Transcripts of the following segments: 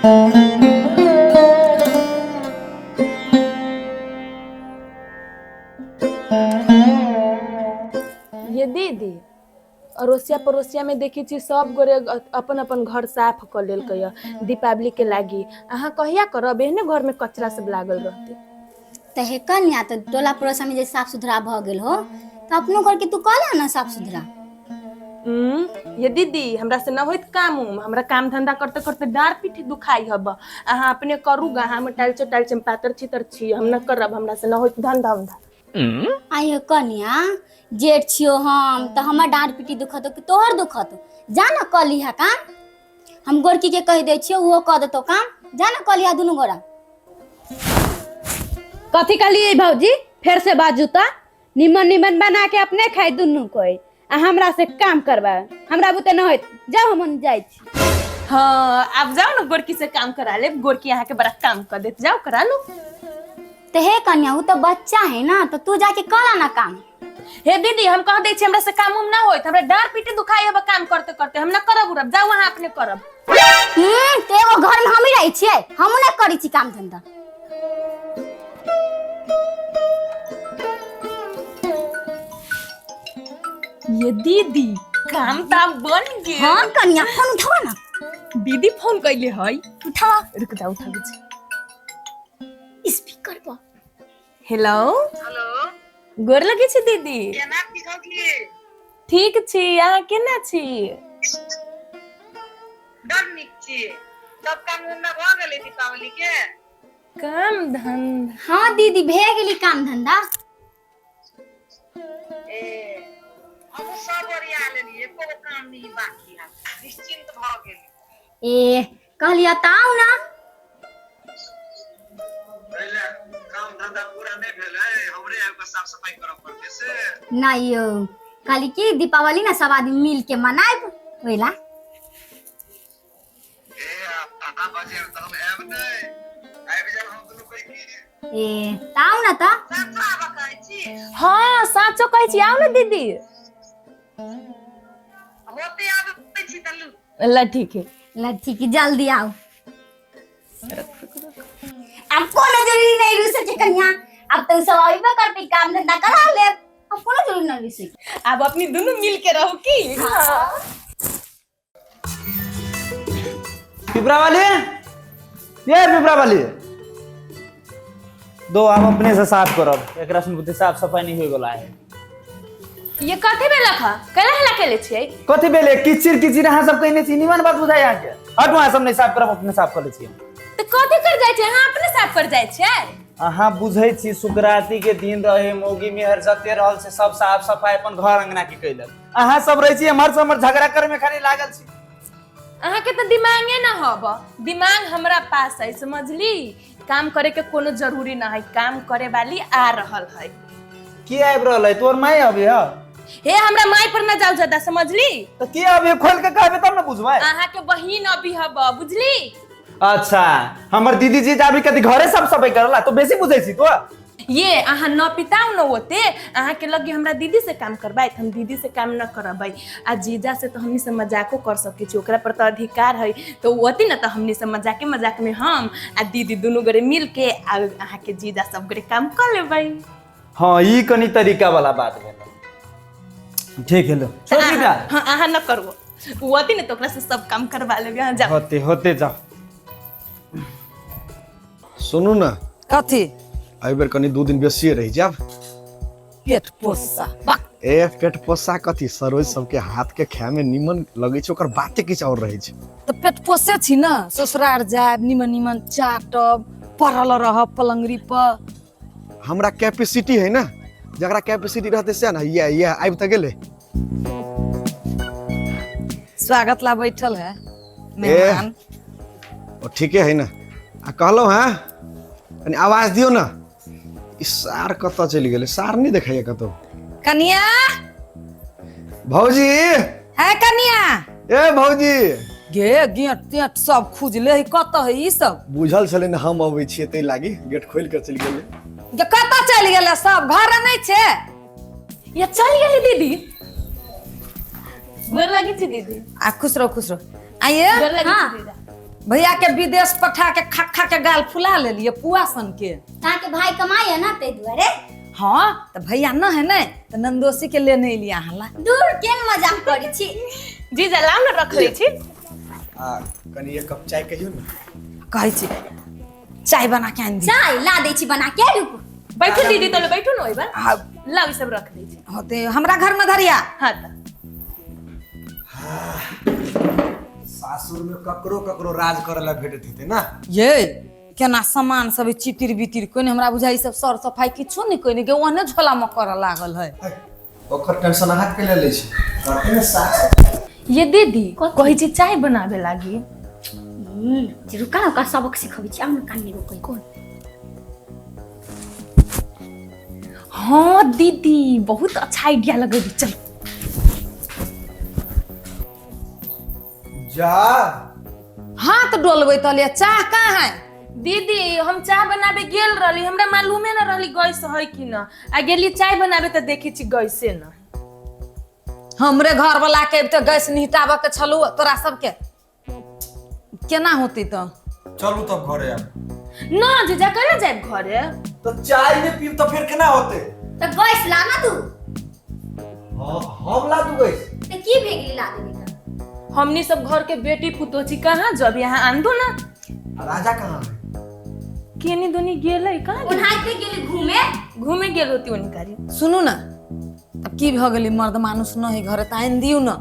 ये दीदी अड़ोसिया पड़ोसिया में देखी छी सब गोरे अपन अपन घर साफ कर लेल दीपावली के लागी। अहाँ कहिया करब? एहने घर में कचरा सब लागल रहते। तहे कन्या तो टोला पड़ोसा में जे साफ सुथरा भ गेल हो तो अपनो घर के तू कह ले ना साफ सुथरा। ये दीदी हमरा से न होइत काम हमरा काम धंधा करते करते डार पीठी दुखाई हब। अहाँ अपने करू गा, हम टाइल पातर छितर छी, हम न करब, हमरा से न होइत धंधा उंधा। आइयो कन्या जेठ छियो हम तो हमर डांट पीटी दुखत कि तोहर दुखत? जा न क लिहा काम। हम गोरकी के कह दे छियो वो क देतो काम। जा न क लिहा दुनु गोरा। कथी कहलिए भौजी? फिर से बाजू त। निमन निमन बना के अपने खाई दुनु कोई आ हमरा से काम करबा। हमरा बुते न होइत। जाओ हम जाई छी। हां आप जाओ न, गोरकी से काम करा ले। गोरकी यहाँ के बड़ा काम कर देत, जाओ करा लो। ते हे कन्या वो तो बच्चा है ना, तो तू जाके करा ना काम। हे दीदी हम कह दे छी हमरा से काम ना होइत, हमरा डार पीठी दुखाई हब काम करते करते, हम ना करब उरब। जाओ वहां अपने करब। ते एगो घर में हम ही रही छिए, हम ना करी छी काम धंधा। ये दीदी काम ताम बन गेल। हां कन्या फोन उठावा ना। दीदी फोन कइले हई। उठावा। रुक जाओ उठाबे छी। स्पीकर पर। हेलो हेलो, गोर लगे छी दीदी। केना की कहलिए? ठीक छी, अहाँ केना छी? बड़ नीक छी। सब काम धंधा भ गेलै दीपावली के? काम धंधा हां दीदी भे गेली काम धंधा। ए हम सब ओरिया लेली, एको काम नहीं बाकी है, निश्चिंत भ गेली। ए कहलिया ताऊ ना। पहले काम धंधा पूरा नहीं भेल है, हमरे आके साफ सफाई करब पड़ते से। नहीं यो खाली की दीपावली ना सब आदमी मिल के मनाएब होइला। ए आधा बजे तक हम आब नहीं, आबि जाब हम दुनु कोई की। ए ताऊ ना त। साचा बकाई छी, हाँ साचो कहै छी, आओ ना दीदी। होते आबै छी तलू। ला ठीक है। ठीक है जल्दी आओ। अब कोनो जरूरी नहीं रुसे के कन्या, अब तो सब आइबे करती काम धंधा करा ले। अब कोनो जरूरी नहीं रुसे। अब अपनी दोनों मिल के रहो की। हाँ। पिपरा वाली, ये पिपरा वाली दो आप अपने से साफ करब। एकरा सुन बुते साफ सफाई नहीं होय गेला है। ये कथि बेला खा कला हला केले छियै? कथि बेले किचिर किचिर अहाँ सब कहने छी, निमन बात बुझाय अहाँ के। हटू अहाँ सब नहीं साफ करब, अपने साफ कर ले छी। तो कथि कर जाय छै? अहाँ अपने साफ कर जाय छै। अहाँ बुझै छी सुकराती के दिन रहे, मौगी मेहर जते रहल से सब साफ सफाई अपन घर अंगना के कैलक। अहाँ सब रह छी हमर समर झगड़ा करे में खाली लागल छी। अहाँ के तो दिमागे ना हब, दिमाग हमरा पास है, समझली? काम करे के कोनो जरूरी ना है, काम करे वाली आ रहल है। की आइब रहल है? तोर माई अबे ह? हे हमरा माई पर ना जाओ ज्यादा, समझली? तो की अबे खोल के कहबे तब ना बुझबै। अहाँ के बहिन अभी हब, बुझली? अच्छा हमर दीदी जी जाबी कथि घरे सब सफाई करला तो बेसी बुझै छी तो। ये अहाँ न पिताऊ न होते, अहाँ के लगे हमरा दीदी से काम करबाई, हम दीदी से काम न करबाई। आ जीजा से तो हमनी से मजाको कर सके छी, ओकरा पर तो अधिकार है। तो होती ना तो हमनी से मजाक में हम आ दीदी दोनों गरे मिल के अहाँ के जीजा सब गरे काम कर लेबाई। हाँ ई कनी तरीका वाला बात भेल। ठीक है लो छोड़ दीदा। हां अहाँ न करबो, होती ना तो ओकरा से सब काम करवा लेबे। हां जा होते होते जाओ। सुनू ना, कथी? एहि बेर कनी 2 दिन बेसिए रही जाब। पेट पोसा ए पेट पोसा कथी, सरोज सबके हाथ के खाए में निमन लगे छै, ओकर बाते किछ और रहे छै। तो पेट पोसे छी ना, ससुरार जाब, निमन निमन चाटब, पड़ल रह पलंगरी पर। हमरा कैपेसिटी है ना, जकरा कैपेसिटी रहते से ना ये आबि त गेले। स्वागत ला बैठल है मेहमान। ओ ठीके है ना। आ कहलो हां कनी आवाज दियो ना। ई सार कत चलि गेले? सार नहीं देखाइए कतो। कनिया भौजी, है कनिया। ए भौजी गे गेट तेट सब खुजले है, कत है ई सब? बुझल छले ना हम अबै छियै तै लागी गेट खोल के चलि गेले। गे कत चल गेले सब? घर नहीं छे? ये चल गेली दीदी। गोर लगी छी दीदी। आ खुश रहो खुश रहो। आइए गोर लगी हाँ। छी दीदी। भैया के विदेश पठा के खा खा के गाल फुला ले लिए पुआ सन के। ताके के भाई कमाए ना ते दुआरे। हाँ तो भैया न है नहीं तो नंदोसी के लेने लिया हला। दूर केन मजाक करी छी। जीजा लाओ ना रख लै छी। कनी एक कप चाय कहियो ना। कहै छी चाय बना के आन दी। चाय ला दे छी बना के रुक। बैठो दीदी तले बैठो ना ओइबा। हाँ लाओ ई सब रख दै छी। होते हमरा घर में धरिया। हाँ त सासुर में ककरो ककरो राज करेला भेटत हेते ना। ये केना सामान सब चितिर बितिर कोई हमरा बुझाई सब सर सफाई किछो नहीं कोई के ओने झोला में कर लागल है। ओकर टेंशन हाथ के ले ले छी करते ना सास। ये दीदी कहै छी चाय बनावे लागी। रुका ना का सबक सिखबी छी आउन कान में कोई कोन। हाँ दीदी बहुत अच्छा आइडिया लगे चल। जा हाथ डोलबै तले चाह कहाँ है। दीदी हम चाय बनावे गेल रहली हमरा मालूमे न रहली गैस है कि न आ गेली चाय बनावे त देखै छी गैसे न। हमरे घर वाला के तो गैस निहटाबे के छलू तोरा सबके केना होती तो। चलू तब घरे आ। न जीजा करे जाए घरे। तो चाय ने पीब तो फिर केना होते। तो गैस ला ना तू। हां हम ला दू गैस। ते की भेगली ला देबी त। हमनी सब घर के बेटी पुतोची कहाँ जब यहाँ आंदो ना। राजा कहाँ है। केनी दोनी गेलै कहाँ गेलै? उन्हाई पे गेली घूमे गेल होती उनी कारी। सुनू ना अब की भ गेली मर्द मानुस न है घरे त आइन दियौ ना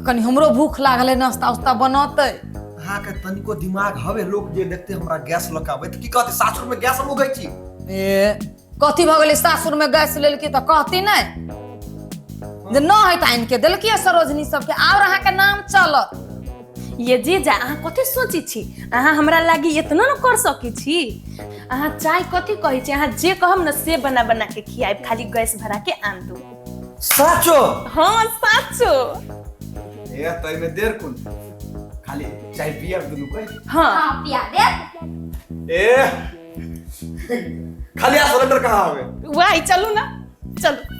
कनी हमरो भूख लागले नाश्ता उस्ता बनतै। अहाँ के तनिको दिमाग हवे लोग जे देखते हमरा गैस लकावे त की कहते सासुर में गैस मुगै छी। ए कथी भ गेली सासुर में गैस लेलकी त कहती नहीं जे न है त आइन के देलकी सरोजनी सबके और अहाँ के नाम चलत। ये जीजा अहाँ कथी सोची छी अहाँ हमरा लागी इतना न कर सकी छी। अहाँ चाय कथी कहै छी अहाँ जे कहब न से बना बना के खियाब खाली गैस भरा के आन दो। साचो। हाँ साचो। ए तई में देर कुन खाली चाय पिया दुनु कोई। हाँ हां पिया दे। ए खाली आ सिलेंडर कहाँ हवे। वाई चलू ना चलू।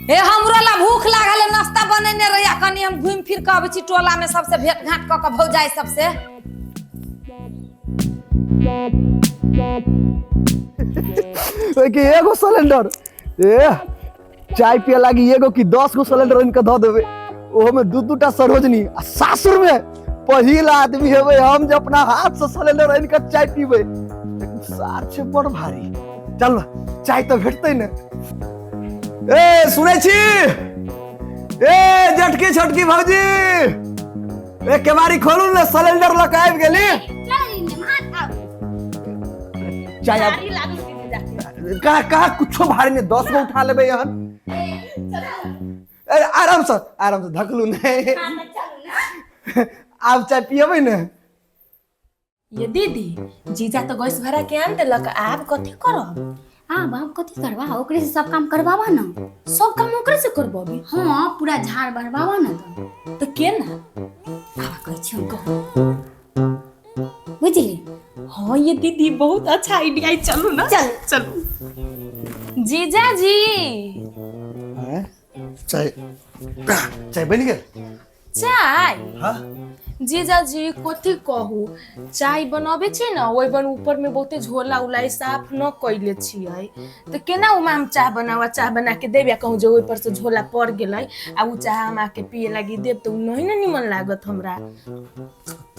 ए हमरो ला भूख लागल नाश्ता बनेने रहिया कनी हम घूम फिर के आबै छी टोला में सबसे भेंट घाट क के भौजाई सबसे। ओए के एगो सिलेंडर ए चाय पिए लागी एगो की 10 गो सिलेंडर इनके द देबे ओहो में दू दूटा सरोजनी आ सासुर में पहिला आदमी हेबे हम जे अपना हाथ से सिलेंडर इनके चाय पीबे। लेकिन सार छे बड़ भारी। चल चाय तो भेटतै ने। ए सुनै छी ए जटकी छटकी भौजी ए केवारी खोलू ने सिलेंडर लक आबि गेली। चल इन हाथ आ। चाय अब सारी लागू दीदी जाके। कहा कुछो भारी ने 10 गो उठा लेबे यहन। ए आराम से धकलू नहीं। आप चाय पियबै ने। ये दीदी जीजा तो गैस भरा के आन देलक आब कथी करब। हां बाप कथी करबा ओकरे से सब काम करवावा ना। सब काम ओकरे से करबबी। हां पूरा झाड़ भरवावा ना तो केना आवा कहै छी बुझली। हाँ ये दीदी बहुत अच्छा आइडिया है चलो ना। चल चलो जीजा जी। हैं चाय बन गेल। चाय हां जीजा जी कथी कहू चाय बनाबे छी ना ओइ बन ऊपर में बहुते झोला उलाई साफ न कइले छियै तो केना उमा हम चाय बना के देबे कहूं जे ओइ पर से झोला पड़ गेलै आ उ चाय हम आके पिए लागी देब तो नहीं ना निमन लागत हमरा।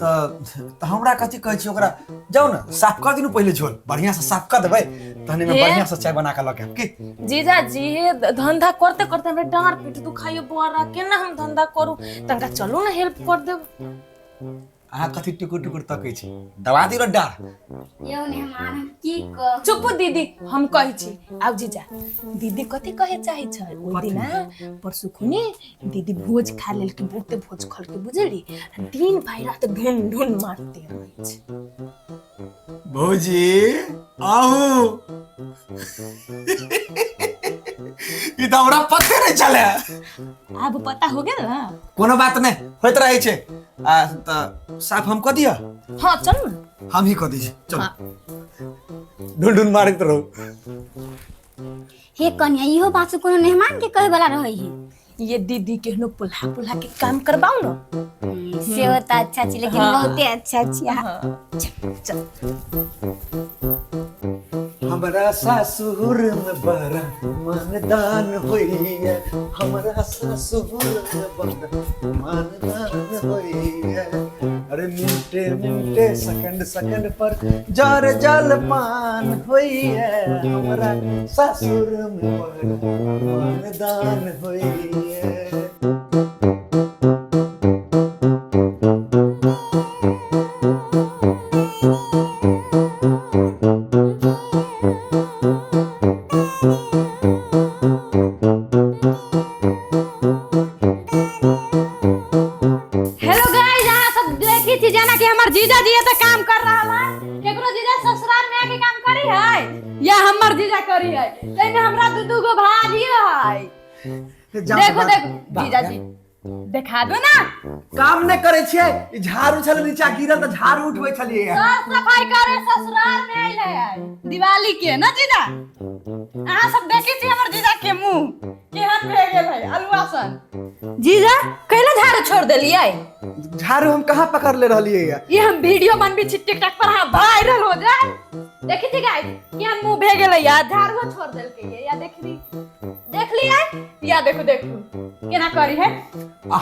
त हमरा कथी कहै छी ओकरा जाऊ ना साफ कर दिनु पहिले झोल बढ़िया से साफ कर देबै तहने में बढ़िया से चाय बना के लके हम की। जीजा जी धंधा करते करते हमरा डांर पीठ दुखाइए बड़ा केना हम धंधा करू तंका चलू ना हेल्प कर देब। अहाँ कथी टुकुर टुकुर तकै छी दबा दियो डार। यौ ने हमार की कह। चुप दीदी हम कहै छी आउ जीजा दीदी कथी कहे चाहे छै ओइ दिना परसु खुनी दीदी भोज खा लेल कि बहुते भोज खल के बुझली दिन भर रात ढूंढ ढूंढ मारते रहै छै। भौजी आहू ई त हमरा पते नहीं चले। अब पता हो गेल ना। कोनो बात नहीं होइत रहै छै आ त साफ हम क दिया। हां चल ना हम ही क दै छी चल ढूंढ ढूंढ मारैत रहो। हे कन्या इहो बात से कोनो मेहमान के कहे वाला रहै है ये दीदी के नो पुल्हा पुल्हा के काम करवाओ ना। से होता अच्छा छी लेकिन बहुते अच्छा छी। चल हमरा सासुर में बड़ा मानदान होइए, हमरा सासुर में बड़ा मानदान होइए। अरे मिनटे मिनटे सेकंड सेकंड पर जर जलपान होइए, हमरा सासुर में बड़ा मानदान होइए। हेलो गाइस, यहाँ सब देखी थी जाना कि हमार जीजा जी तो काम कर रहा है। केकरो जीजा ससुराल में आके काम करी है या हमर जीजा करी है? तेने हमरा दू गो भाई है। देखो देखो जीजा जी दिखा दो ना। काम नहीं करे छे, ई झाड़ू छले नीचा गिरल त झाड़ू उठबै छलिए। साफ सफाई करे ससुराल में आइले है दिवाली के ना जीजा। अहाँ सब देखी थी हमर जीजा के मुंह केहन भे गेल है अलुआसन। जीजा कैला झाड़ू छोड़ देलिए? झाड़ू हम कहाँ पकड़ ले रहलिए या? ये हम वीडियो बनबी छी टिकटॉक पर, हाँ वायरल हो जाए। देखी थी गाइस कि हम मुंह भे गेल या झाड़ू छोड़ देल के या देख लिया या देखो देखो केना करी है।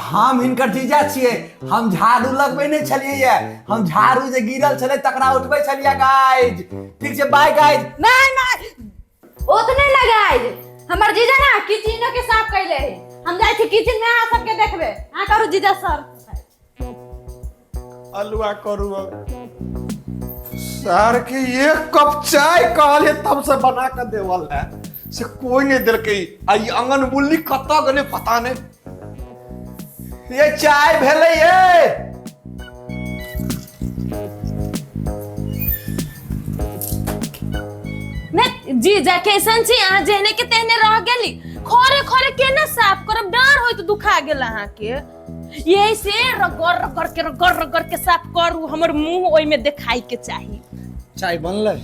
हम इनकर जीजा छिए, हम झाड़ू लगबै नहीं छलिए या, हम झाड़ू जे गिरल छले तकरा उठबै छलिए गाइज। ठीक छै, बाय गाइज। नहीं ओतने लगाई हमर जीजा ना किचन के साफ कैले है। हम जाय छी किचन में, अहाँ सबके देखबे। आ करू जीजा सर अलुआ करू सर के एक कप चाय कहले तब से बना के देवल है से कोई नहीं दिल के। आई अंगन बुल्ली कत्ता गने पता नहीं। ये चाय भेले ये। ने जीजा कैसन छी अहाँ? जेहने के तेहने रह गेली। खोरे खोरे केना साफ करब? डर होय तो दुखा गेल अहाँ के। यही से रगड़ के साफ करू। हमर मुंह ओइ में दिखाई के चाहिए। चाय बनले?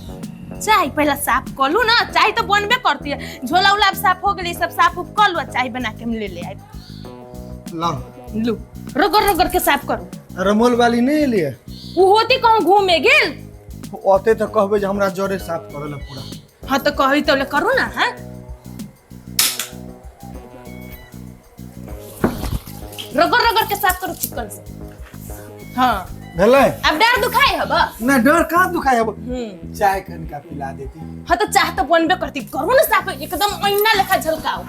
चाय पहला साफ कर लू ना। चाय तो बनबे करती है। झोला उला साफ हो गेली, सब साफ उफ कर लो। चाय बना के हम ले आए। लू रगड़ के साफ करू। रमोल वाली नहीं लिए? वो होती कहूँ घूमे गेल ओते तो कहबे जे हमरा जोरे साफ करले पूरा। हाँ तो कही तो ले करू ना। हाँ रगड़ के साफ करू चिकन से। हाँ भेले? अब डर दुखाई हब? ना डर कहाँ दुखाए अब। चाय कनका पिला देती। हाँ तो चाह तो बनबे करती। करू ना साफ एकदम ऐना लेखा झलकाओ।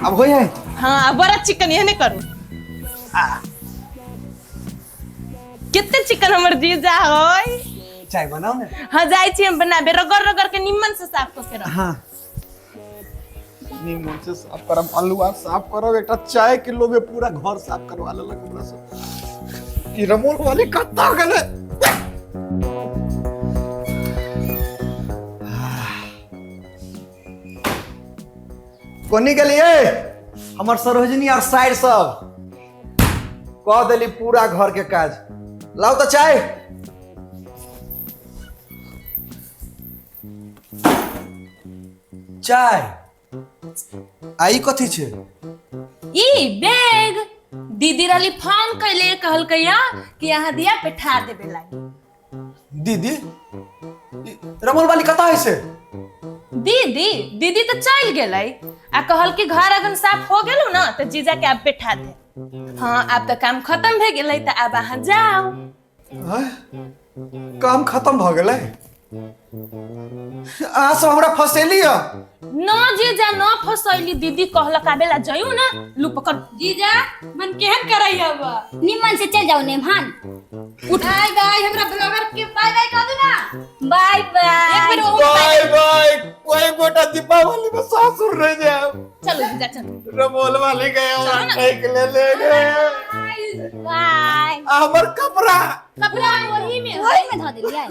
अब होय है? हाँ बड़ा चिकन ये नहीं करू। कितने चिकन हमर जीजा होय। चाय बनाओ ना। हाँ जाई छी हम बनाबे। रगड़ के निम्मन से साफ करके रख। हाँ निमन से साफ करम, अलुआ साफ करब, एक चाय किलो में पूरा घर साफ करवा लेलक हमरा से। ई रमोल वाली कत्ता गले। कोनी के लिए हमर सरोजनी और साइड सब कह देली पूरा घर के काज। लाओ तो चाय। चाय आई कथी छे? ई बैग दीदी रली फोन कैले कहलकैया कि यहाँ दिया बैठा देबे लागी। दीदी रमोल वाली कता है से? दीदी तो चल गेलै आ कहल कि घर अगन साफ हो गेलो ना तो जीजा के आप बैठा दे। हाँ अब तो काम खत्म भे गेलै तो अब अहाँ जाओ। काम खत्म भ गेलै? आ सब हमरा फसेली है। न जीजा न फसैली। दीदी कहलक आबेला जाऊ ना। लू पकड़। जीजा मन केहन करई हब? निमन से चल जाओ नेमान। उठाई गाय हमरा ब्लॉगर के बाय बाय कह दो ना। Bye bye. एक बार बाय बाय। कोई गोटा दीपावली में सासुर रह जाओ। चलो जीजा चलो। रमोल वाली गए चलो ना। एक ले गए। बाय। हमर कपड़ा कपड़ा वही में वही में धो दिलिए।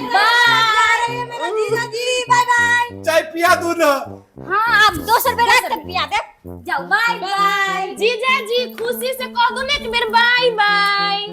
बाय। मेरा जीजा जी बाय बाय। चाय पिया दू ना। हाँ आप 200 रुपए रात तक पिया दे। जाओ बाय बाय। जीजा जी खुशी से कह दो ना एक बेर बाय बाय।